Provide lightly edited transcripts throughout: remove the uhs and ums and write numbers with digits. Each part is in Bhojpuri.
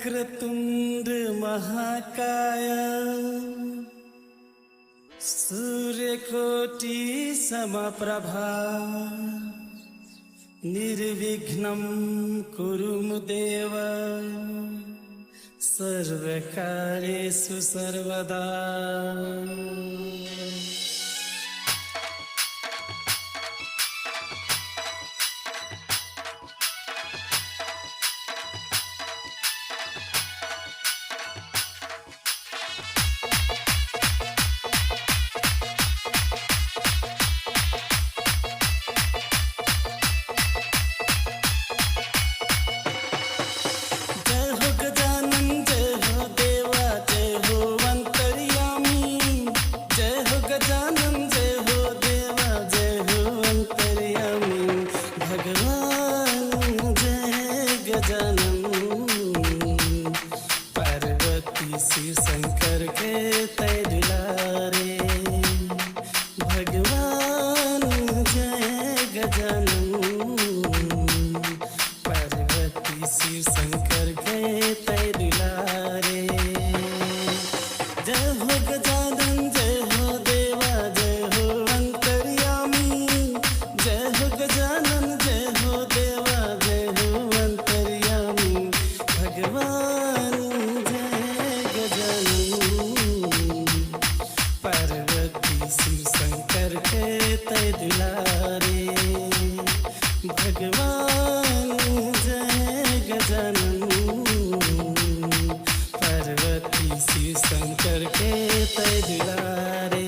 वक्रतुंड महाकाय सूर्यकोटि समप्रभा निर्विघ्नं कुरु देव सर्वकार्येषु सर्वदा। शिव शंकर के तय दुलारे भगवान जय गजानन। पार्वती शिव शंकर के तय दुलारे जय हो गजानन जय हो देवा जय हो अंतर्यामी जय हो गजानन जय हो देवा जय हो अंतर्यामी भगवान पार्वती शिव शंकर के तय दुलारे भगवान जय गजानन। पार्वती शिव शंकर के तय दुलारे।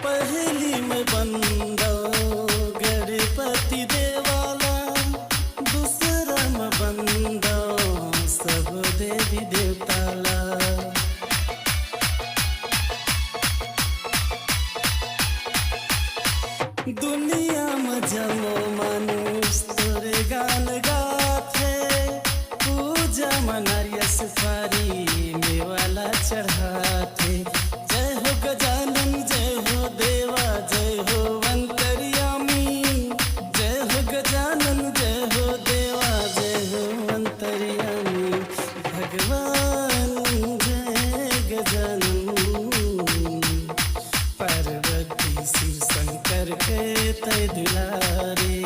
पहली में बंदो गणपति देवाला दूसरा में बंदो सब देवी देवताला। दुनिया में जमो मनुष्य तोरे गान गाथे पूजा मनारिया सुपारी मेवाला चढ़ाते। जय हो गजानन जय हो देवा जय हो अंतर्यामी जय हो गजानन जय हो देवा जय हो अंतर्यामी भगवान जय गजानन। पार्वती शिव शंकर के तय दुलारे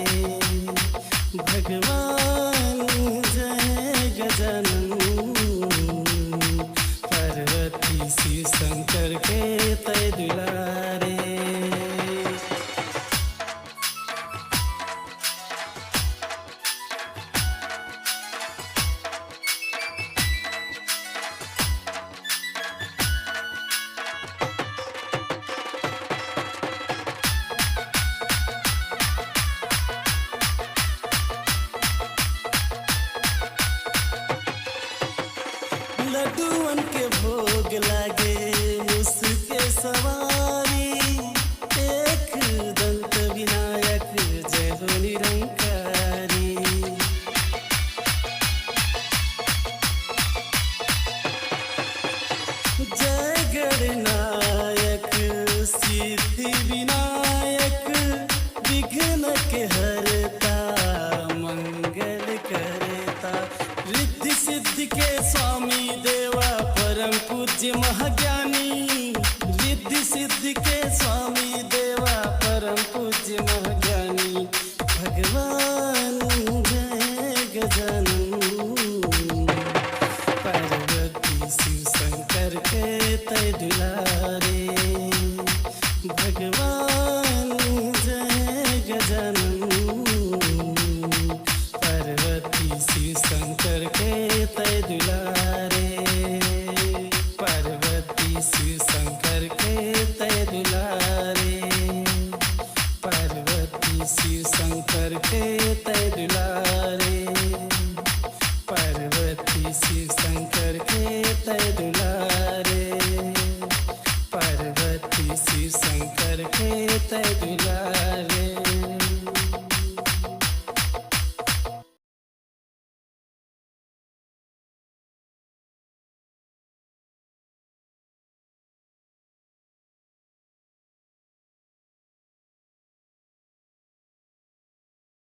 भगवान जय गजानन। पार्वती शिव शंकर के तय दुलारे। लड्डूअन के भोग लागे उसके सवारी एक दंत विनायक जय हो निरंकारी। जय गणनायक सिद्धि विनायक विघ्न के हरता मंगल करता। रिद्धि सिद्धि के स्वामी देवा परम पूज्य महाज्ञानी रिद्धि सिद्धि के स्वामी देवा परम पूज्य महाज्ञानी भगवान जय गजानन। पार्वती शिव शंकर के तय दुलारे भगवान जय गजानन। पार्वती शिव शंकर के तय दुलारे पार्वती शिव शंकर के तय दुलारे। शंकर के तय दुलारे